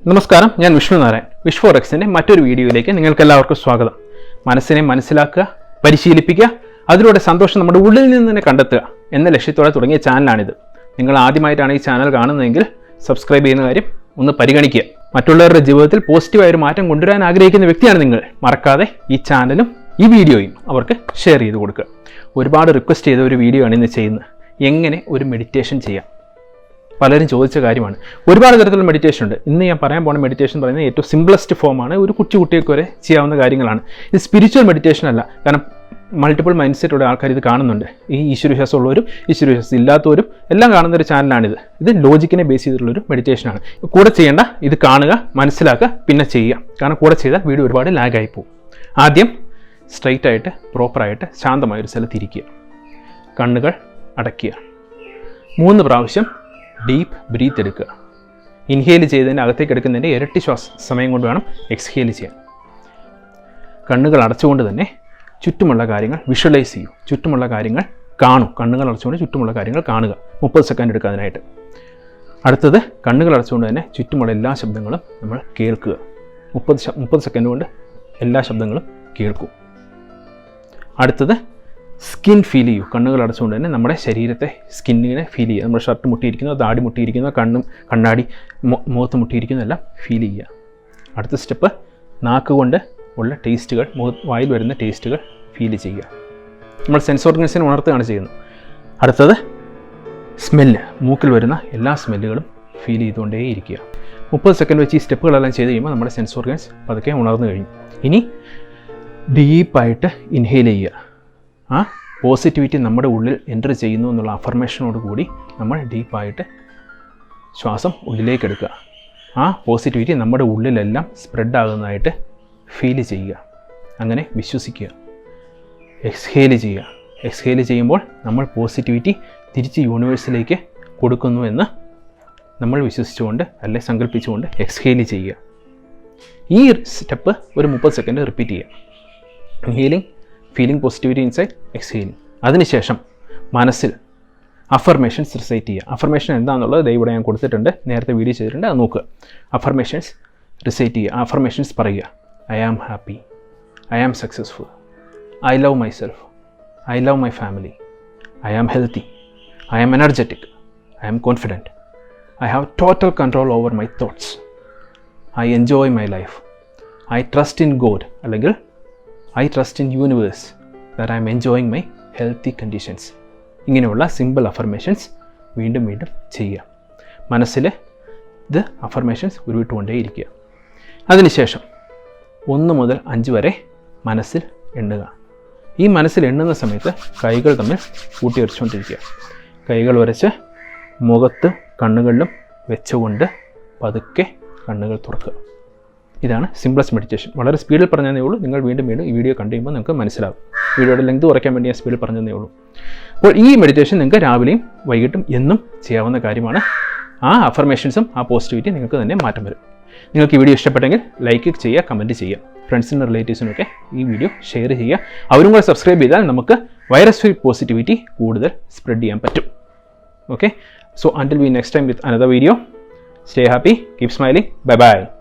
നമസ്കാരം, ഞാൻ Vishnunarayan. Wish four എക്സിൻ്റെ മറ്റൊരു വീഡിയോയിലേക്ക് നിങ്ങൾക്കെല്ലാവർക്കും സ്വാഗതം. മനസ്സിനെ മനസ്സിലാക്കുക, പരിശീലിപ്പിക്കുക, അതിലൂടെ സന്തോഷം നമ്മുടെ ഉള്ളിൽ നിന്ന് തന്നെ കണ്ടെത്തുക എന്ന ലക്ഷ്യത്തോടെ തുടങ്ങിയ ചാനലാണിത്. നിങ്ങൾ ആദ്യമായിട്ടാണ് ഈ ചാനൽ കാണുന്നതെങ്കിൽ സബ്സ്ക്രൈബ് ചെയ്യുന്ന കാര്യം ഒന്ന് പരിഗണിക്കുക. മറ്റുള്ളവരുടെ ജീവിതത്തിൽ പോസിറ്റീവായൊരു മാറ്റം കൊണ്ടുവരാൻ ആഗ്രഹിക്കുന്ന വ്യക്തിയാണ് നിങ്ങൾ. മറക്കാതെ ഈ ചാനലും ഈ വീഡിയോയും അവർക്ക് ഷെയർ ചെയ്ത് കൊടുക്കുക. ഒരുപാട് റിക്വസ്റ്റ് ചെയ്ത ഒരു വീഡിയോ ആണ് ഇന്ന് ചെയ്യുന്നത്. എങ്ങനെ ഒരു മെഡിറ്റേഷൻ ചെയ്യാം? പലരും ചോദിച്ച കാര്യമാണ്. ഒരുപാട് തരത്തിലുള്ള മെഡിറ്റേഷൻ ഉണ്ട്. ഇന്ന് ഞാൻ പറയാൻ പോകുന്ന മെഡിറ്റേഷൻ പറയുന്നത് ഏറ്റവും സിംപ്ലസ്റ്റ് ഫോമാണ്. ഒരു കുട്ടികൾക്ക് വരെ ചെയ്യാവുന്ന കാര്യങ്ങളാണ്. ഇത് സ്പിരിച്വൽ മെഡിറ്റേഷൻ അല്ല. കാരണം മൾട്ടിപ്പിൾ മൈൻഡ് സെറ്റുള്ള ആൾക്കാർ ഇത് കാണുന്നുണ്ട്. ഈ ഈശ്വരവിശ്വാസം ഉള്ളവരും ഈശ്വരവിശ്വാസം ഇല്ലാത്തവരും എല്ലാം കാണുന്ന ഒരു ചാനലാണിത്. ഇത് ലോജിക്കിനെ ബേസ് ചെയ്തിട്ടുള്ളൊരു മെഡിറ്റേഷനാണ്. കൂടെ ചെയ്യേണ്ട, ഇത് കാണുക, മനസ്സിലാക്കുക, പിന്നെ ചെയ്യുക. കാരണം കൂടെ ചെയ്താൽ വീഡിയോ ഒരുപാട് ലാഗായി പോകും. ആദ്യം സ്ട്രൈറ്റ് ആയിട്ട് പ്രോപ്പറായിട്ട് ശാന്തമായൊരു സ്ഥലത്ത് ഇരിക്കുക. കണ്ണുകൾ അടയ്ക്കുക. 3 പ്രാവശ്യം ഡീപ്പ് ബ്രീത്ത് എടുക്കുക. ഇൻഹേൽ ചെയ്തതിൻ്റെ അകത്തേക്ക് എടുക്കുന്നതിൻ്റെ ഇരട്ടി സമയം കൊണ്ട് വേണം എക്സ്ഹേൽ ചെയ്യാൻ. കണ്ണുകൾ അടച്ചുകൊണ്ട് തന്നെ ചുറ്റുമുള്ള കാര്യങ്ങൾ വിഷ്വലൈസ് ചെയ്യൂ. ചുറ്റുമുള്ള കാര്യങ്ങൾ കാണൂ. കണ്ണുകൾ അടച്ചുകൊണ്ട് ചുറ്റുമുള്ള കാര്യങ്ങൾ കാണുക. 30 സെക്കൻഡ് എടുക്കുക അതിനായിട്ട്. അടുത്തത് കണ്ണുകൾ അടച്ചുകൊണ്ട് തന്നെ ചുറ്റുമുള്ള എല്ലാ ശബ്ദങ്ങളും നമ്മൾ കേൾക്കുക. 30 സെക്കൻഡ് കൊണ്ട് എല്ലാ ശബ്ദങ്ങളും കേൾക്കൂ. അടുത്തത് സ്കിൻ ഫീൽ ചെയ്യൂ. കണ്ണുകൾ അടച്ചുകൊണ്ട് തന്നെ നമ്മുടെ ശരീരത്തെ, സ്കിന്നിനെ ഫീൽ ചെയ്യുക. നമ്മുടെ ഷർട്ട് മുട്ടിയിരിക്കുന്നു, താടി മുട്ടിയിരിക്കുന്നു, കണ്ണാടി മുഖത്ത് മുട്ടിയിരിക്കുന്നു, എല്ലാം ഫീൽ ചെയ്യുക. അടുത്ത സ്റ്റെപ്പ് നാക്ക് കൊണ്ട് ഉള്ള ടേസ്റ്റുകൾ, വായിൽ വരുന്ന ടേസ്റ്റുകൾ ഫീൽ ചെയ്യുക. നമ്മൾ സെൻസ് ഓർഗൻസിനെ ഉണർത്തുകയാണ് ചെയ്യുന്നത്. അടുത്തത് സ്മെല്ല്. മൂക്കിൽ വരുന്ന എല്ലാ സ്മെല്ലുകളും ഫീൽ ചെയ്തുകൊണ്ടേയിരിക്കുക. 30 സെക്കൻഡ് വെച്ച് ഈ സ്റ്റെപ്പുകളെല്ലാം ചെയ്ത് കഴിയുമ്പോൾ നമ്മുടെ സെൻസ് ഓർഗൻസ് പതുക്കെ ഉണർന്നു കഴിഞ്ഞു. ഇനി ഡീപ്പായിട്ട് ഇൻഹെയിൽ ചെയ്യുക. ആ പോസിറ്റിവിറ്റി നമ്മുടെ ഉള്ളിൽ എൻ്റർ ചെയ്യുന്നു എന്നുള്ള അഫർമേഷനോട് കൂടി നമ്മൾ ഡീപ്പായിട്ട് ശ്വാസം ഉള്ളിലേക്ക് എടുക്കുക. ആ പോസിറ്റിവിറ്റി നമ്മുടെ ഉള്ളിലെല്ലാം സ്പ്രെഡ് ആകുന്നതായിട്ട് ഫീൽ ചെയ്യുക. അങ്ങനെ വിശ്വസിക്കുക. എക്സ്ഹേൽ ചെയ്യുക. എക്സ്ഹേൽ ചെയ്യുമ്പോൾ നമ്മൾ പോസിറ്റിവിറ്റി തിരിച്ച് യൂണിവേഴ്സിലേക്ക് കൊടുക്കുന്നു എന്ന് നമ്മൾ വിശ്വസിച്ചുകൊണ്ട് അല്ലെ സങ്കല്പിച്ചുകൊണ്ട് എക്സ്ഹേൽ ചെയ്യുക. ഈ സ്റ്റെപ്പ് ഒരു 30 സെക്കൻഡ് റിപ്പീറ്റ് ചെയ്യുക. Inhaling, feeling positivity inside, exhaling. അതിനുശേഷം മനസ്സിൽ അഫർമേഷൻസ് റിസൈറ്റ് ചെയ്യുക. അഫർമേഷൻ എന്താണെന്നുള്ളത് ഇവിടെ ഞാൻ കൊടുത്തിട്ടുണ്ട്, നേരത്തെ വീഡിയോ ചെയ്തിട്ടുണ്ട്, അത് നോക്കുക. അഫർമേഷൻസ് റിസൈറ്റ് ചെയ്യുക. അഫർമേഷൻസ് പറയുക. I am happy, I am successful, I love myself, I love my family, I am healthy, I am energetic, I am confident, I have total control over my thoughts, I enjoy my life, I trust in God, അല്ലെങ്കിൽ I trust in universe that I am enjoying my healthy conditions. ഇങ്ങനെയുള്ള simple affirmations വീണ്ടും വീണ്ടും ചെയ്യുക. മനസ്സിൽ ഇത് affirmations ഉരുവിട്ടുകൊണ്ടേയിരിക്കുക. അതിനുശേഷം 1 മുതൽ 5 വരെ മനസ്സിൽ എണ്ണുക. ഈ മനസ്സിൽ എണ്ണുന്ന സമയത്ത് കൈകൾ തമ്മിൽ കൂട്ടിവരച്ചുകൊണ്ടിരിക്കുക. കൈകൾ വരച്ച് മുഖത്ത് കണ്ണുകളിലും വെച്ചുകൊണ്ട് പതുക്കെ കണ്ണുകൾ തുറക്കുക. ഇതാണ് സിംപ്ലസ്റ്റ് മെഡിറ്റേഷൻ. വളരെ സ്പീഡിൽ പറഞ്ഞതേ ഉള്ളൂ. നിങ്ങൾ വീണ്ടും ഈ വീഡിയോ കണ്ടു കഴിയുമ്പോൾ നിങ്ങൾക്ക് മനസ്സിലാവും. വീഡിയോയുടെ ലെങ്ത് കുറയ്ക്കാൻ വേണ്ടി ഞാൻ സ്പീഡിൽ പറഞ്ഞതേ ഉള്ളൂ. അപ്പോൾ ഈ മെഡിറ്റേഷൻ നിങ്ങൾക്ക് രാവിലെയും വൈകിട്ടും എന്നും ചെയ്യാവുന്ന കാര്യമാണ്. ആ അഫർമേഷൻസും ആ പോസിറ്റിവിറ്റി നിങ്ങൾക്ക് തന്നെ മാറ്റം വരും. നിങ്ങൾക്ക് ഈ വീഡിയോ ഇഷ്ടപ്പെട്ടെങ്കിൽ ലൈക്ക് ചെയ്യുക, കമൻറ്റ് ചെയ്യുക. ഫ്രണ്ട്സിനും റിലേറ്റീവ്സിനൊക്കെ ഈ വീഡിയോ ഷെയർ ചെയ്യുക. അവരും കൂടെ സബ്സ്ക്രൈബ് ചെയ്താൽ നമുക്ക് വൈറസ് ഫ്രീ പോസിറ്റിവിറ്റി കൂടുതൽ സ്പ്രെഡ് ചെയ്യാൻ പറ്റും. Okay, so until we next time with another video, stay happy, keep smiling, bye bye.